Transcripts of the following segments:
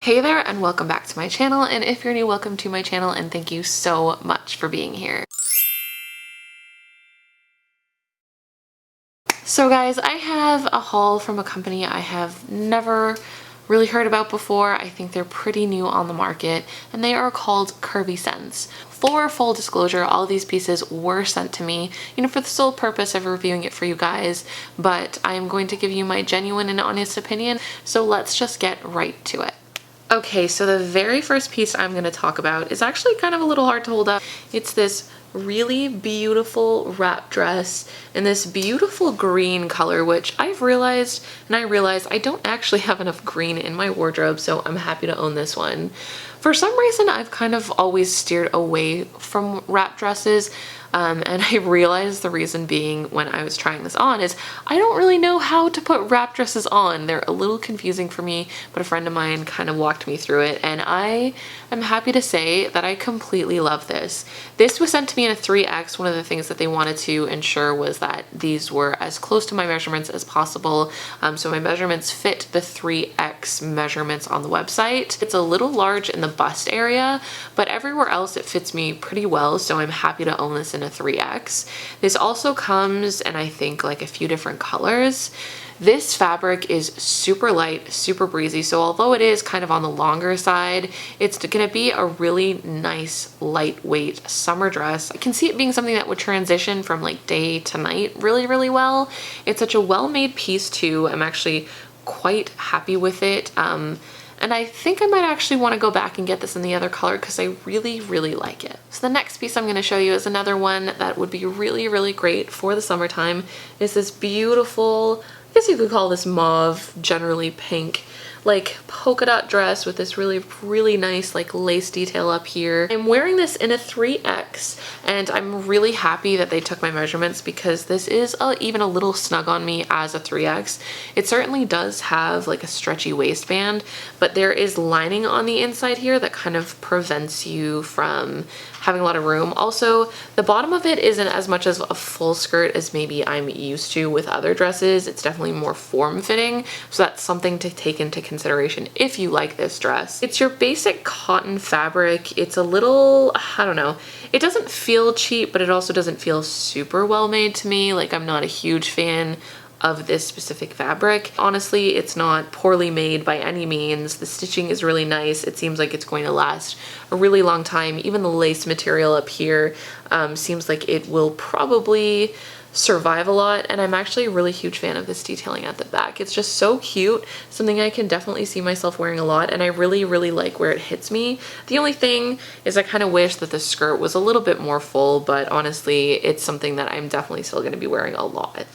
Hey there and welcome back to my channel, and if you're new, welcome to my channel and thank you so much for being here. So guys, I have a haul from a company I have never really heard about before. I think they're pretty new on the market and they are called Curvy Sense. For full disclosure, all of these pieces were sent to me, for the sole purpose of reviewing it for you guys, but I am going to give you my genuine and honest opinion, so let's just get right to it. Okay, so the very first piece I'm going to talk about is actually kind of a little hard to hold up. It's this really beautiful wrap dress in this beautiful green color, which I've realized, and I realize I don't actually have enough green in my wardrobe, so I'm happy to own this one. For some reason, I've kind of always steered away from wrap dresses, and I realized the reason being when I was trying this on is I don't really know how to put wrap dresses on. They're a little confusing for me, but a friend of mine kind of walked me through it, and I am happy to say that I completely love this. This was sent to me in a 3X. One of the things that they wanted to ensure was that these were as close to my measurements as possible. So my measurements fit the 3X measurements on the website. It's a little large in the bust area, but everywhere else it fits me pretty well, so I'm happy to own this in a 3X. This also comes in, I think, like a few different colors. This fabric is super light, super breezy, so although it is kind of on the longer side, it's gonna be a really nice, lightweight summer dress. I can see it being something that would transition from like day to night really, really well. It's such a well-made piece too. I'm actually quite happy with it. And I think I might actually want to go back and get this in the other color because I really, really like it. So the next piece I'm going to show you is another one that would be really, really great for the summertime. It's this beautiful, I guess you could call this mauve, generally pink, like polka dot dress with this really, really nice like lace detail up here. I'm wearing this in a 3X and I'm really happy that they took my measurements because this is even a little snug on me as a 3X. It certainly does have like a stretchy waistband, but there is lining on the inside here that kind of prevents you from having a lot of room. Also, the bottom of it isn't as much as a full skirt as maybe I'm used to with other dresses. It's definitely more form-fitting, so that's something to take into consideration if you like this dress. It's your basic cotton fabric. It's a little, I don't know, it doesn't feel cheap, but it also doesn't feel super well made to me. Like, I'm not a huge fan of this specific fabric. Honestly, it's not poorly made by any means. The stitching is really nice. It seems like it's going to last a really long time. Even the lace material up here seems like it will probably survive a lot, and I'm actually a really huge fan of this detailing at the back. It's just so cute, something I can definitely see myself wearing a lot, and I really, really like where it hits me. The only thing is I kind of wish that the skirt was a little bit more full, but honestly, it's something that I'm definitely still going to be wearing a lot.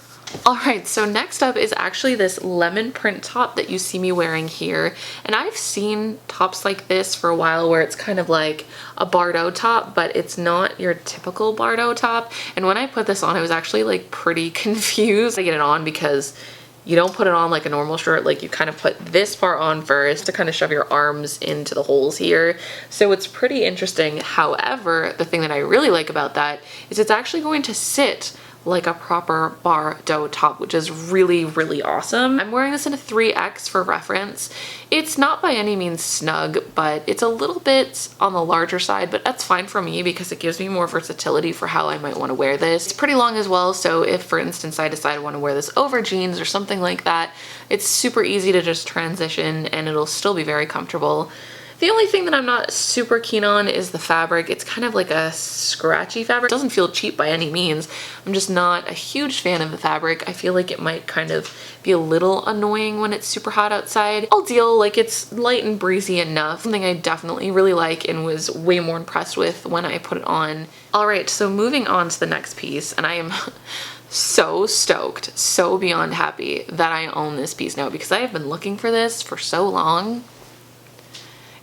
Alright, so next up is actually this lemon print top that you see me wearing here, and I've seen tops like this for a while where it's kind of like a Bardot top, but it's not your typical Bardot top, and when I put this on I was actually like pretty confused to get it on because you don't put it on like a normal shirt. Like, you kind of put this part on first to kind of shove your arms into the holes here. So it's pretty interesting. However, the thing that I really like about that is it's actually going to sit like a proper Bardot top, which is really, really awesome. I'm wearing this in a 3X for reference. It's not by any means snug, but it's a little bit on the larger side, but that's fine for me because it gives me more versatility for how I might want to wear this. It's pretty long as well, so if, for instance, I decide I want to wear this over jeans or something like that, it's super easy to just transition and it'll still be very comfortable. The only thing that I'm not super keen on is the fabric. It's kind of like a scratchy fabric. It doesn't feel cheap by any means. I'm just not a huge fan of the fabric. I feel like it might kind of be a little annoying when it's super hot outside. I'll deal, like, it's light and breezy enough. Something I definitely really like and was way more impressed with when I put it on. All right, so moving on to the next piece, and I am so stoked, so beyond happy that I own this piece now because I have been looking for this for so long.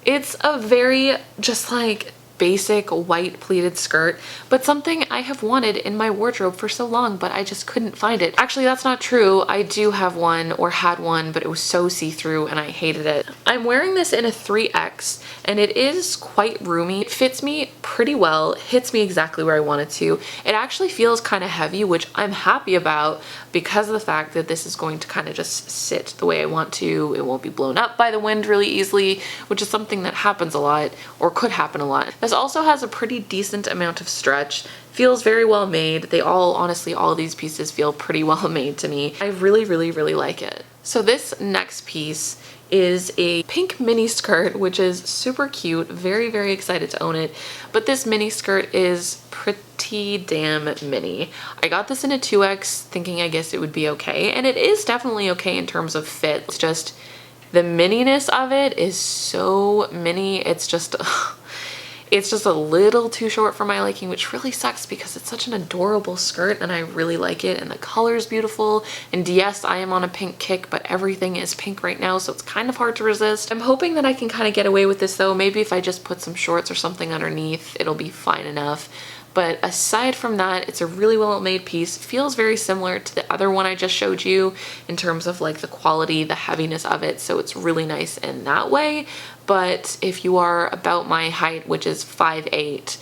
It's a very just like basic white pleated skirt, but something I have wanted in my wardrobe for so long, but I just couldn't find it. Actually, that's not true. I do have one, or had one, but it was so see-through and I hated it. I'm wearing this in a 3X and it is quite roomy. It fits me pretty well, hits me exactly where I want it to. It actually feels kind of heavy, which I'm happy about because of the fact that this is going to kind of just sit the way I want to. It won't be blown up by the wind really easily, which is something that happens a lot, or could happen a lot. This also has a pretty decent amount of stretch. Feels very well made. They all, honestly, all of these pieces feel pretty well made to me. I really, really, really like it. So this next piece is a pink mini skirt, which is super cute. Very, very excited to own it. But this mini skirt is pretty damn mini. I got this in a 2X thinking I guess it would be okay. And it is definitely okay in terms of fit. It's just the mininess of it is so mini. It's just a little too short for my liking, which really sucks because it's such an adorable skirt and I really like it and the color is beautiful. And yes, I am on a pink kick, but everything is pink right now, so it's kind of hard to resist. I'm hoping that I can kind of get away with this though. Maybe if I just put some shorts or something underneath, it'll be fine enough. But aside from that, it's a really well-made piece. Feels very similar to the other one I just showed you in terms of like the quality, the heaviness of it. So it's really nice in that way. But if you are about my height, which is 5'8",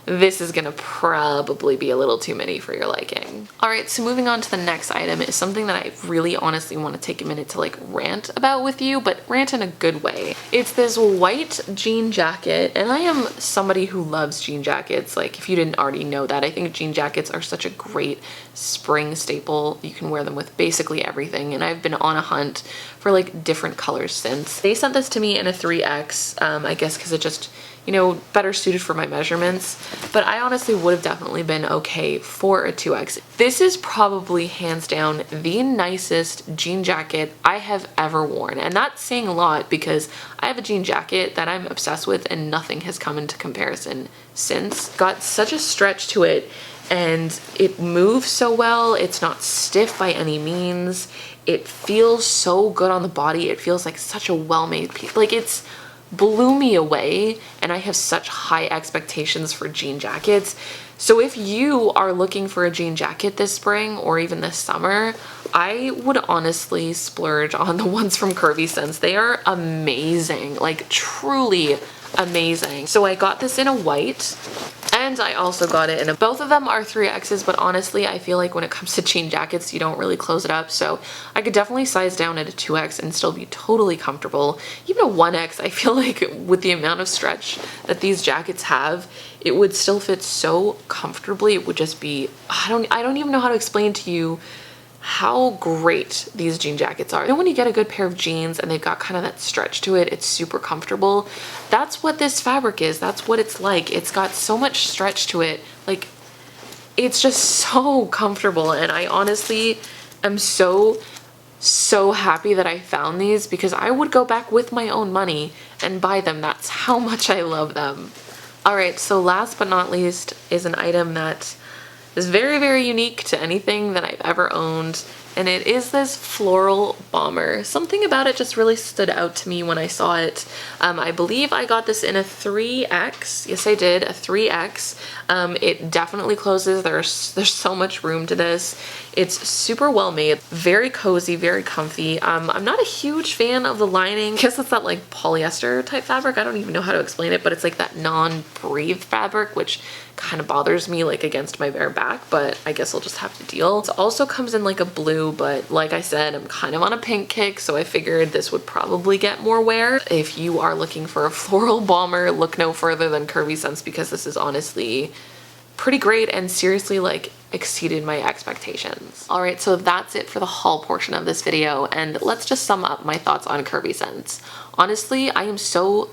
this is gonna probably be a little too many for your liking. All right, so moving on to the next item is something that I really honestly want to take a minute to like rant about with you, but rant in a good way. It's this white jean jacket, and I am somebody who loves jean jackets. Like if you didn't already know that, I think jean jackets are such a great spring staple. You can wear them with basically everything, and I've been on a hunt for like different colors since. They sent this to me in a 3X, I guess because it just, you know, better suited for my measurements, but I honestly would have definitely been okay for a 2X. This is probably hands down the nicest jean jacket I have ever worn, and that's saying a lot because I have a jean jacket that I'm obsessed with and nothing has come into comparison since. Got such a stretch to it and it moves so well. It's not stiff by any means. It feels so good on the body. It feels like such a well-made piece. Like it's blew me away, and I have such high expectations for jean jackets. So if you are looking for a jean jacket this spring or even this summer, I would honestly splurge on the ones from Curvy Sense. They are amazing, like truly amazing. So I got this in a white, and I also got it in a, both of them are 3Xs, but honestly, I feel like when it comes to jean jackets, you don't really close it up. So I could definitely size down at a 2X and still be totally comfortable. Even a 1X, I feel like with the amount of stretch that these jackets have, it would still fit so comfortably. It would just be, I don't even know how to explain to you how great these jean jackets are. And when you get a good pair of jeans and they've got kind of that stretch to it, it's super comfortable. That's what this fabric is. That's what it's like. It's got so much stretch to it. Like, it's just so comfortable. And I honestly am so happy that I found these because I would go back with my own money and buy them. That's how much I love them. All right, so last but not least is an item that is very, very unique to anything that I've ever owned, and it is this Floral Bomber. Something about it just really stood out to me when I saw it. I believe I got this in a 3X. Yes, I did, a 3X. It definitely closes. There's so much room to this. It's super well made, very cozy, very comfy. I'm not a huge fan of the lining. I guess it's that like polyester type fabric. I don't even know how to explain it, but it's like that non-breathe fabric, which kind of bothers me like against my bare back, but I guess I'll just have to deal. It also comes in like a blue, but like I said, I'm kind of on a pink kick, so I figured this would probably get more wear. If you are looking for a Floral Bomber, look no further than Curvy Sense because this is honestly pretty great and seriously like exceeded my expectations. All right, so that's it for the haul portion of this video, and let's just sum up my thoughts on Curvy Sense. Honestly, I am so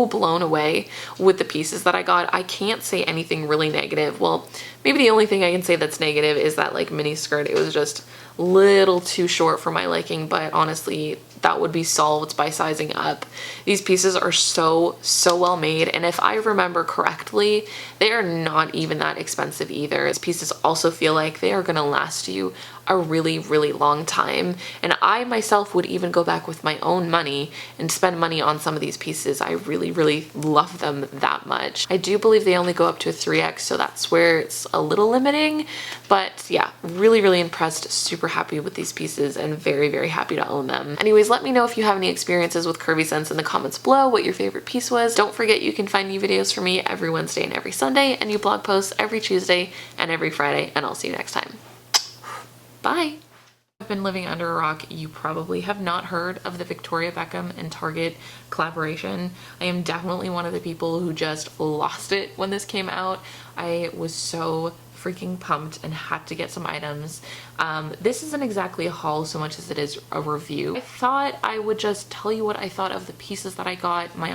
blown away with the pieces that I got. I can't say anything really negative. Well, maybe the only thing I can say that's negative is that like mini skirt. It was just a little too short for my liking, but honestly, that would be solved by sizing up. These pieces are so well made, and if I remember correctly, they are not even that expensive either. These pieces also feel like they are gonna last you a really, really long time. And I myself would even go back with my own money and spend money on some of these pieces. I really, really love them that much. I do believe they only go up to a 3X, so that's where it's a little limiting. But yeah, really, really impressed, super happy with these pieces and very, very happy to own them. Anyways, let me know if you have any experiences with Curvy Sense in the comments below, what your favorite piece was. Don't forget you can find new videos from me every Wednesday and every Sunday, and new blog posts every Tuesday and every Friday, and I'll see you next time. Bye! I've been living under a rock. You probably have not heard of the Victoria Beckham and Target collaboration. I am definitely one of the people who just lost it when this came out. I was so freaking pumped and had to get some items. This isn't exactly a haul so much as it is a review. I thought I would just tell you what I thought of the pieces that I got, my